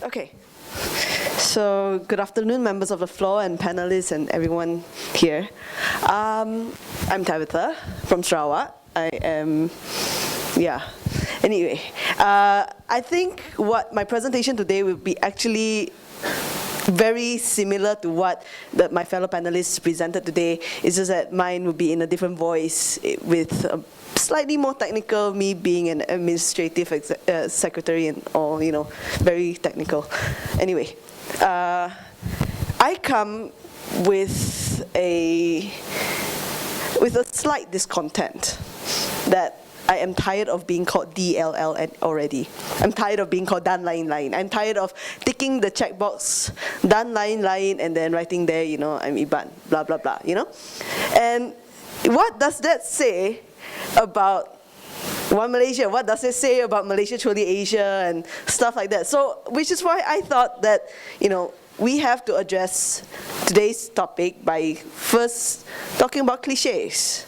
Okay, so good afternoon, members of the floor and panelists and everyone here. I'm Tabitha from Sarawak. Anyway, I think what my presentation today will be actually very similar to what my fellow panelists presented today. It's just that mine will be in a different voice with slightly more technical, me being an administrative secretary and all, very technical. Anyway, I come with a slight discontent that I am tired of being called DLL already. I'm tired of being called Dan Lain Lain. I'm tired of ticking the checkbox, Dan Lain Lain, and then writing there, I'm Iban, blah, blah, blah, And what does that say about One Malaysia? What does it say about Malaysia, truly Asia, and stuff like that? So, which is why I thought that, we have to address today's topic by first talking about cliches.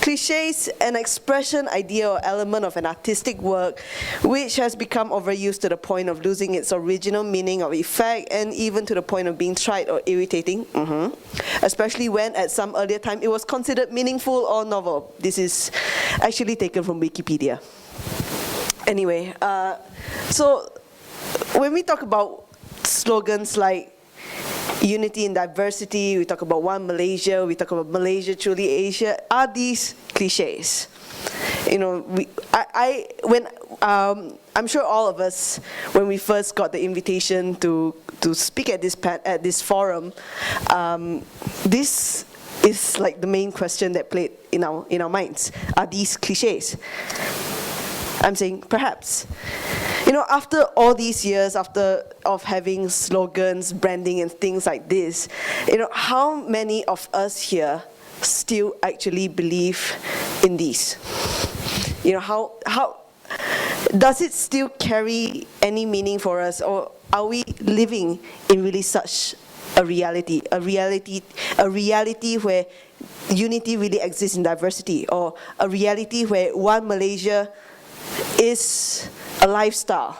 Cliches, an expression, idea, or element of an artistic work which has become overused to the point of losing its original meaning or effect, and even to the point of being trite or irritating, especially when at some earlier time it was considered meaningful or novel. This is actually taken from Wikipedia. Anyway, so when we talk about slogans like unity in diversity, we talk about One Malaysia, we talk about Malaysia, truly Asia, are these cliches? I'm sure all of us, when we first got the invitation to speak at this forum, this is like the main question that played in our minds. Are these cliches? I'm saying perhaps. After all these years, of having slogans, branding, and things like this, how many of us here still actually believe in these? How does it still carry any meaning for us, or are we living in really such a reality where unity really exists in diversity, or a reality where One Malaysia is a lifestyle,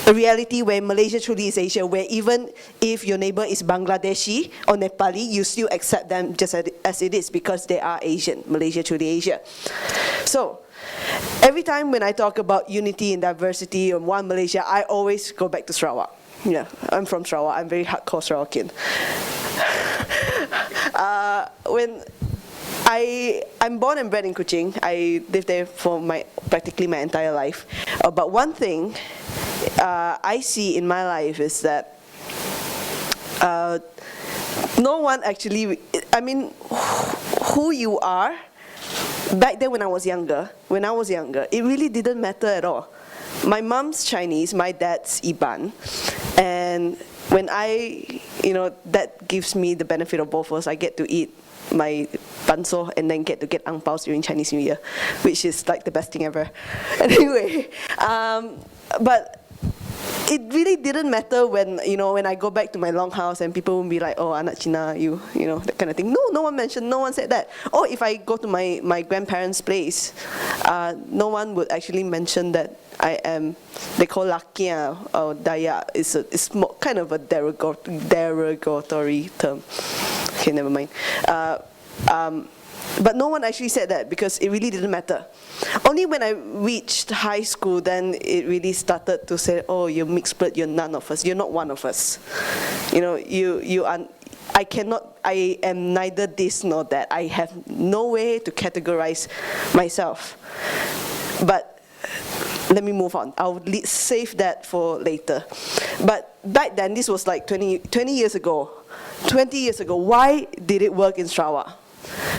a reality where Malaysia truly is Asia, where even if your neighbor is Bangladeshi or Nepali, you still accept them just as it is because they are Asian, Malaysia truly Asia. So, every time when I talk about unity and diversity or One Malaysia, I always go back to Sarawak. Yeah, I'm from Sarawak, I'm very hardcore Sarawakian. I'm born and bred in Kuching. I lived there for practically my entire life. But one thing I see in my life is that no one actually, who you are, back then when I was younger, it really didn't matter at all. My mom's Chinese, my dad's Iban, and when that gives me the benefit of both worlds. I get to eat my banso and then get to get ang paos during Chinese New Year, which is like the best thing ever. Anyway, but it really didn't matter when I go back to my longhouse and people will be like, oh, anak Cina, that kind of thing. No one mentioned, no one said that. Or if I go to my grandparents' place, no one would actually mention that they call Lakia or Daya. It's more, kind of a derogatory term. Okay, never mind. But no one actually said that because it really didn't matter. Only when I reached high school, then it really started to say, oh, you're mixed blood, you're none of us, you're not one of us. You are, I am neither this nor that. I have no way to categorize myself. But let me move on. I'll save that for later. But back then, this was like 20 years ago. 20 years ago, why did it work in Sarawak?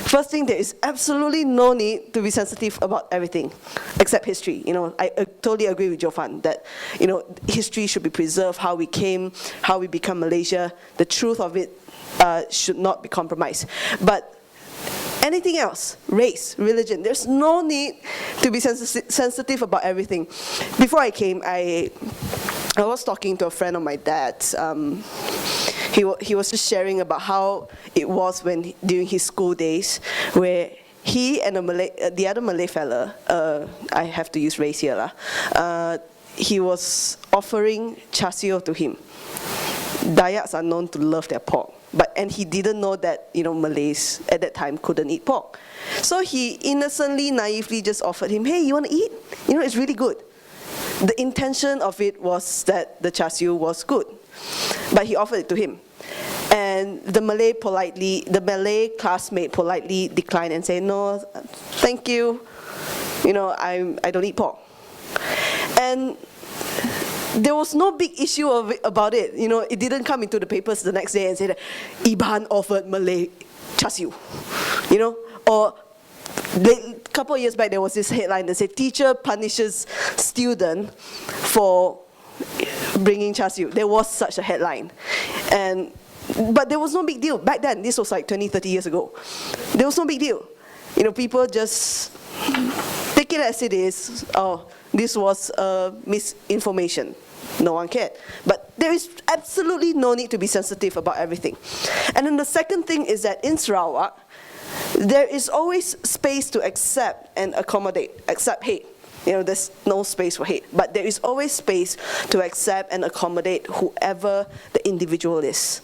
First thing, there is absolutely no need to be sensitive about everything, except history. I totally agree with Jofan that, history should be preserved, how we came, how we become Malaysia. The truth of it should not be compromised. But anything else, race, religion, there's no need to be sensitive about everything. Before I came, I was talking to a friend of my dad's. He was just sharing about how it was during his school days, where he and the other Malay fella, I have to use race here, he was offering char siu to him. Dayaks are known to love their pork, and he didn't know that Malays at that time couldn't eat pork. So he innocently, naively just offered him, hey, you want to eat? It's really good. The intention of it was that the char siu was good, but he offered it to him. And the Malay classmate politely declined and said, no, thank you, I don't eat pork. And there was no big issue about it. It didn't come into the papers the next day and say that Iban offered Malay char siu, or a couple of years back there was this headline that said teacher punishes student for bringing char siu. There was such a headline, but there was no big deal back then. This was like 20, 30 years ago. There was no big deal. People just take it as it is. Oh, this was misinformation. No one cared. But there is absolutely no need to be sensitive about everything. And then the second thing is that in Sarawak, there is always space to accept and accommodate, except hate. There's no space for hate. But there is always space to accept and accommodate whoever the individual is.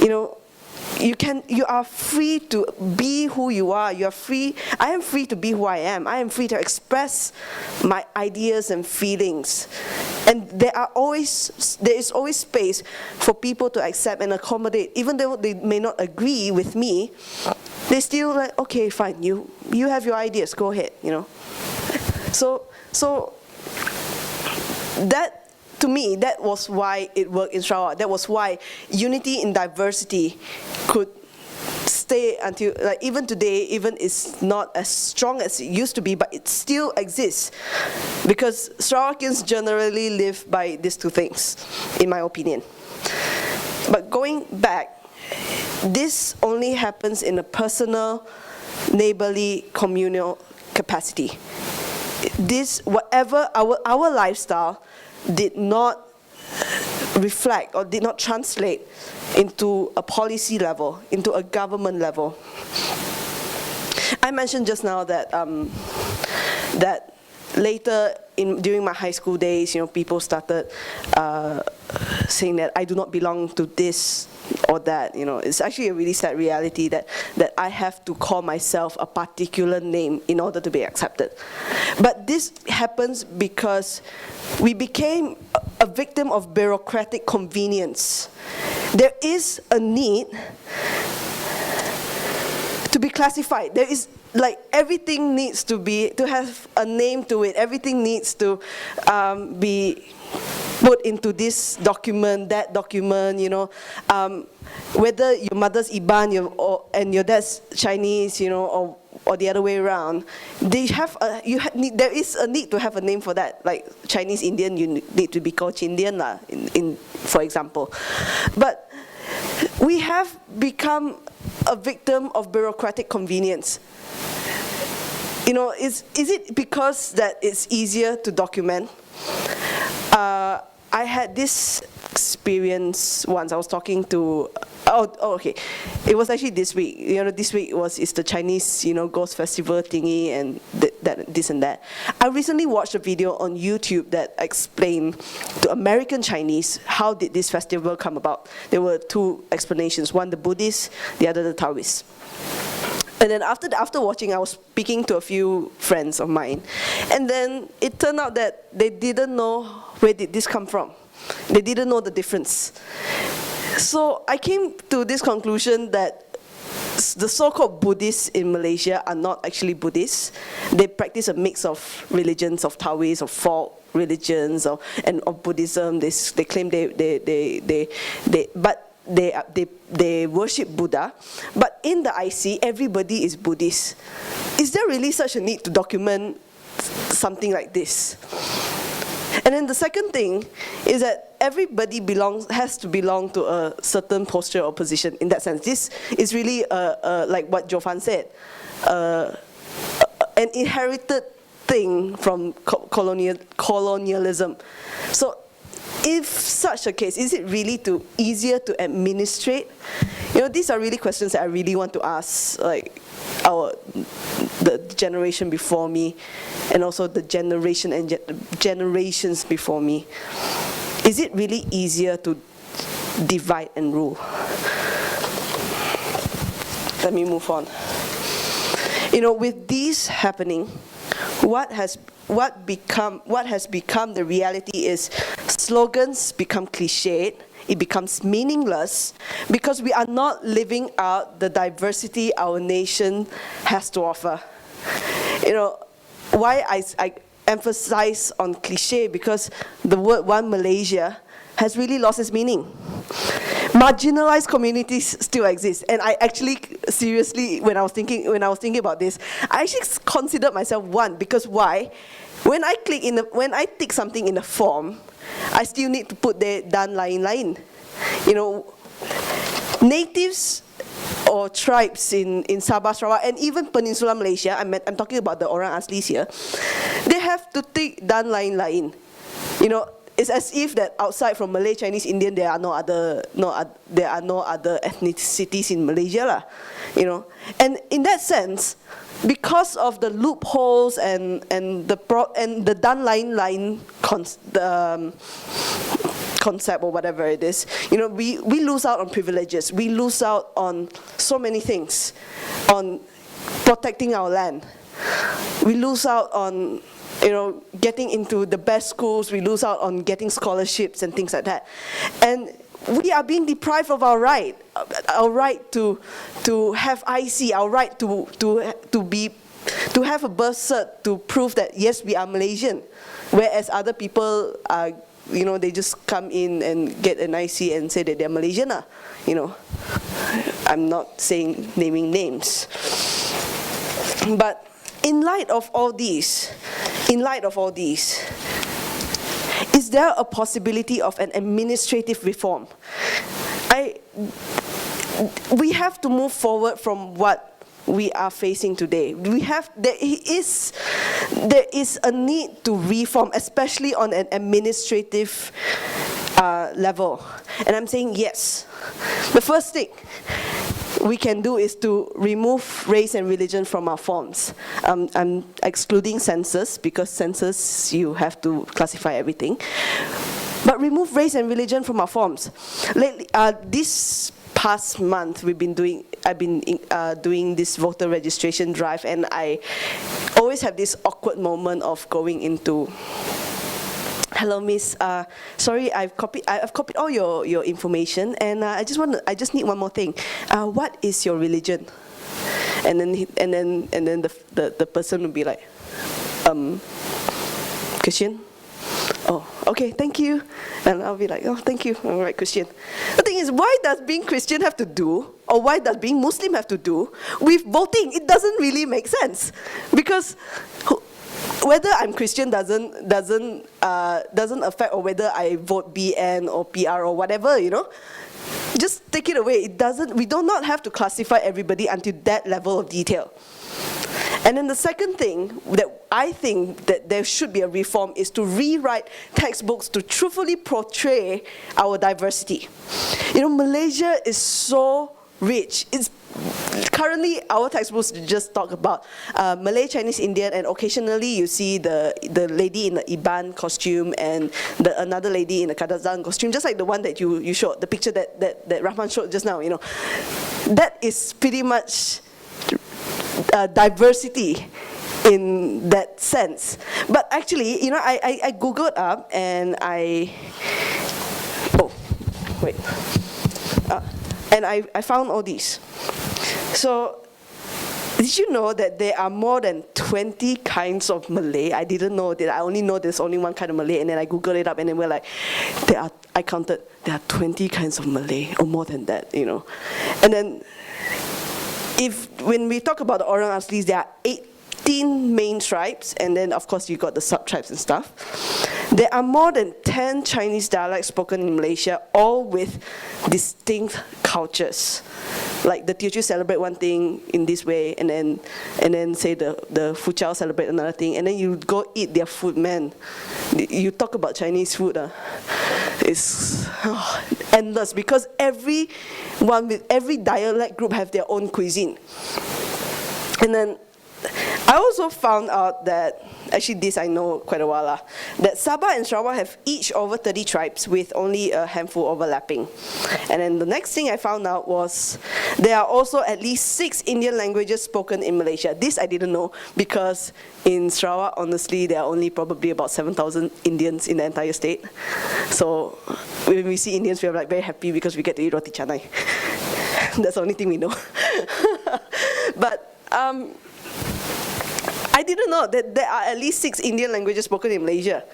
You are free to be who you are. You are free. I am free to be who I am. I am free to express my ideas and feelings. And there is always space for people to accept and accommodate. Even though they may not agree with me, they still like, okay, fine, you have your ideas, go ahead, So that, to me, that was why it worked in Sarawak. That was why unity in diversity could stay until, even today, even it's not as strong as it used to be, but it still exists. Because Sarawakians generally live by these two things, in my opinion. But going back, this only happens in a personal, neighborly, communal capacity. Whatever our lifestyle did not reflect or did not translate into a policy level, into a government level. I mentioned just now that that later during my high school days, people started saying that I do not belong to this or that. It's actually a really sad reality that I have to call myself a particular name in order to be accepted. But this happens because we became a victim of bureaucratic convenience. There is a need to be classified. There is, everything needs to have a name to it. Everything needs to be put into this document, that document, whether your mother's Iban and your dad's Chinese, or the other way around, there is a need to have a name for that. Like Chinese Indian, you need to be called Chindian, for example. But we have become a victim of bureaucratic convenience. Is it because that it's easier to document? I had this experience once. I was talking to, okay. It was actually this week. This week is the Chinese, Ghost Festival thingy and this and that. I recently watched a video on YouTube that explained to American Chinese how did this festival come about. There were two explanations. One, the Buddhist, the other, the Taoist. And then after watching, I was speaking to a few friends of mine. And then it turned out that they didn't know where did this come from. They didn't know the difference. So I came to this conclusion that the so-called Buddhists in Malaysia are not actually Buddhists. They practice a mix of religions, of Taoist, of folk religions, and of Buddhism. They claim they worship Buddha, but in the IC, everybody is Buddhist. Is there really such a need to document something like this? And then the second thing is that everybody has to belong to a certain posture or position in that sense. This is really, like what Jofan said, an inherited thing from colonialism. So if such a case, is it really easier to administrate? These are really questions that I really want to ask, like the generation before me, and also the generation and generations before me. Is it really easier to divide and rule? Let me move on. With these happening, what has become the reality is slogans become cliched. It becomes meaningless because we are not living out the diversity our nation has to offer. Why I emphasize on cliche, because the word One Malaysia has really lost its meaning. Marginalized communities still exist, and I actually seriously, when I was thinking about this, I actually considered myself one, because why? When I tick something in the form, I still need to put the dan lain. Natives or tribes in Sabah, Sarawak, and even Peninsular Malaysia, I'm talking about the Orang Aslis here, they have to tick dan lain. It's as if that outside from Malay, Chinese, Indian, there are no other ethnicities in Malaysia, And in that sense, because of the loopholes and the dan lain concept or whatever it is, we lose out on privileges. We lose out on so many things, on protecting our land. We lose out on getting into the best schools. We lose out on getting scholarships and things like that. And we are being deprived of our right to have IC, our right to have a birth cert to prove that yes, we are Malaysian, whereas other people are, they just come in and get an IC and say that they're Malaysian. I'm not naming names, but in light of all these, is there a possibility of an administrative reform? We have to move forward from what we are facing today. There is a need to reform, especially on an administrative level. And I'm saying yes. The first thing we can do is to remove race and religion from our forms. I'm excluding census, because census you have to classify everything. But remove race and religion from our forms. Lately, this past month, I've been doing this voter registration drive, and I always have this awkward moment of going into, hello, miss. Sorry, I've copied all your information, and I just need one more thing. What is your religion? And then the person would be like, Christian. Oh, okay, thank you. And I'll be like, oh, thank you. All right, Christian. The thing is, why does being Christian have to do, or why does being Muslim have to do with voting? It doesn't really make sense, because whether I'm Christian doesn't affect, or whether I vote BN or PR or whatever, just take it away. We do not have to classify everybody until that level of detail. And then the second thing that I think that there should be a reform is to rewrite textbooks to truthfully portray our diversity. Malaysia is so rich. Currently, our textbooks just talk about Malay, Chinese, Indian, and occasionally you see the lady in the Iban costume and another lady in the Kadazan costume, just like the one that you showed, the picture that Rahman showed just now. That is pretty much diversity in that sense. But actually, I Googled up and I found all these. So, did you know that there are more than 20 kinds of Malay? I didn't know that. I only know there's only one kind of Malay, and then I Googled it up, and then we're like, I counted, there are 20 kinds of Malay, or more than that, And then, when we talk about the Orang Aslis, there are 18 main tribes, and then of course you got the sub-tribes and stuff. There are more than 10 Chinese dialects spoken in Malaysia, all with distinct cultures. Like the Teochew celebrate one thing in this way, and then say the Fuchao celebrate another thing, and then you go eat their food, man. You talk about Chinese food, it's endless, because every dialect group have their own cuisine. And then I also found out that, actually this I know quite a while, that Sabah and Sarawak have each over 30 tribes with only a handful overlapping. And then the next thing I found out was there are also at least 6 Indian languages spoken in Malaysia. This I didn't know, because in Sarawak, honestly, there are only probably about 7,000 Indians in the entire state. So when we see Indians, we're like very happy because we get to eat roti canai. That's the only thing we know. But I didn't know that there are at least 6 Indian languages spoken in Malaysia.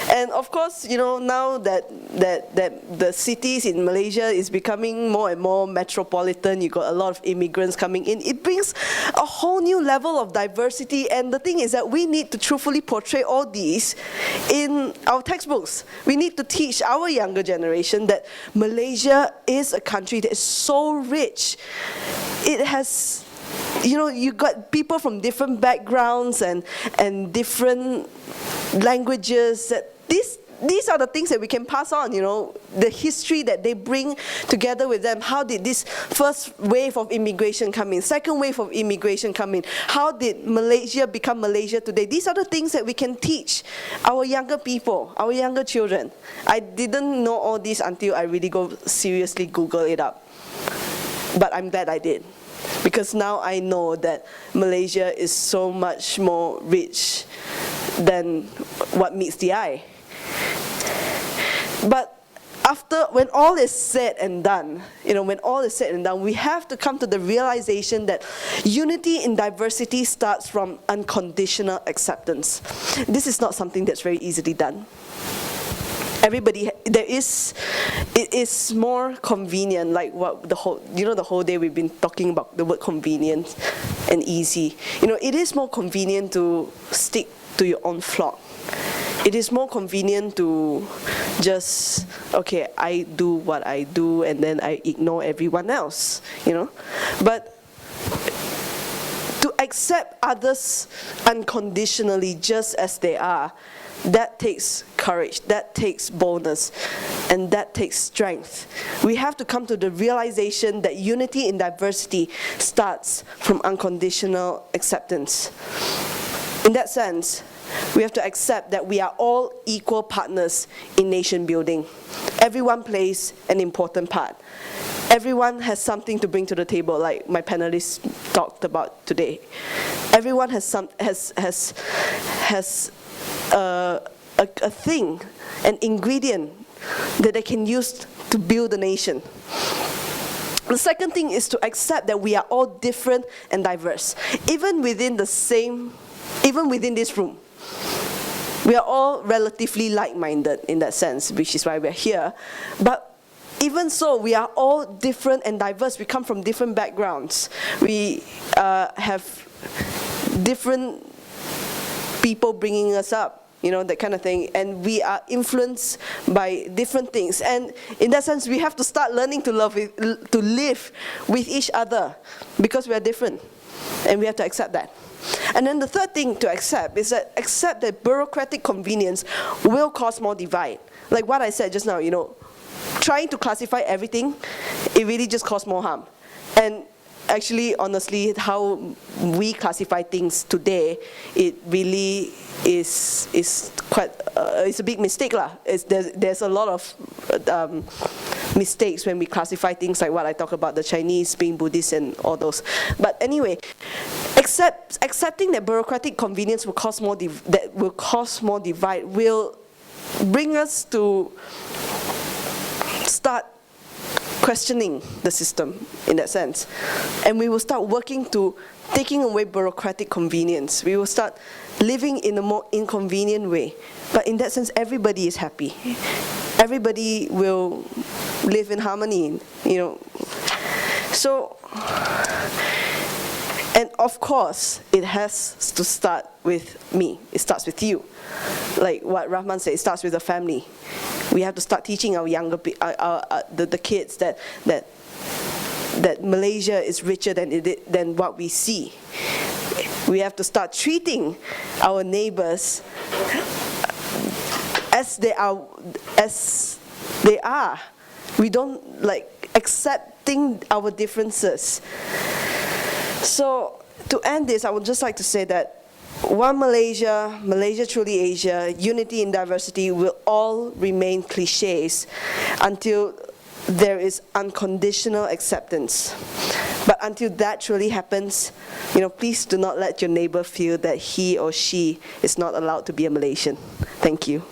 And of course, you know, now that the cities in Malaysia is becoming more and more metropolitan, you got a lot of immigrants coming in, it brings a whole new level of diversity. And the thing is that we need to truthfully portray all these in our textbooks. We need to teach our younger generation that Malaysia is a country that is so rich. It has, you know, you got people from different backgrounds and different languages. That these are the things that we can pass on, you know, the history that they bring together with them. How did this first wave of immigration come in? Second wave of immigration come in? How did Malaysia become Malaysia today? These are the things that we can teach our younger people, our younger children. I didn't know all this until I really go seriously Google it up. But I'm glad I did. Because now I know that Malaysia is so much more rich than what meets the eye. But when all is said and done, you know, when all is said and done, we have to come to the realization that unity in diversity starts from unconditional acceptance. This is not something that's very easily done. Everybody, it is more convenient, like what the whole day we've been talking about the word convenience and easy. You know, it is more convenient to stick to your own flock. It is more convenient to just, okay, I do what I do and then I ignore everyone else, you know. But to accept others unconditionally just as they are, that takes courage, that takes boldness, and that takes strength. We have to come to the realization that unity in diversity starts from unconditional acceptance. In that sense, we have to accept that we are all equal partners in nation building. Everyone plays an important part. Everyone has something to bring to the table, like my panelists talked about today. Everyone has a thing, an ingredient that they can use to build a nation. The second thing is to accept that we are all different and diverse. Even within this room, we are all relatively like-minded in that sense, which is why we're here. But even so, we are all different and diverse. We come from different backgrounds. We have different people bringing us up, you know, that kind of thing. And we are influenced by different things. And in that sense, we have to start learning to live with each other, because we are different. And we have to accept that. And then the third thing to accept is that accept that bureaucratic convenience will cause more divide. Like what I said just now, you know, trying to classify everything, it really just causes more harm. And actually, honestly, how we classify things today, it really is quite, it's a big mistake lah. There's a lot of mistakes when we classify things like what I talk about, the Chinese being Buddhist and all those. But anyway, accepting that bureaucratic convenience will cause more divide will bring us to start questioning the system in that sense. And we will start working to taking away bureaucratic convenience. We will start living in a more inconvenient way. But in that sense, everybody is happy. Everybody will live in harmony, you know. So, and of course, it has to start with me. It starts with you. Like what Rahman said, it starts with the family. We have to start teaching our younger, the kids that that Malaysia is richer than what we see. We have to start treating our neighbors as they are. We don't accepting our differences. So to end this, I would just like to say that one Malaysia, Malaysia truly Asia, unity in diversity will all remain cliches until there is unconditional acceptance. But until that truly happens, please do not let your neighbor feel that he or she is not allowed to be a Malaysian. Thank you.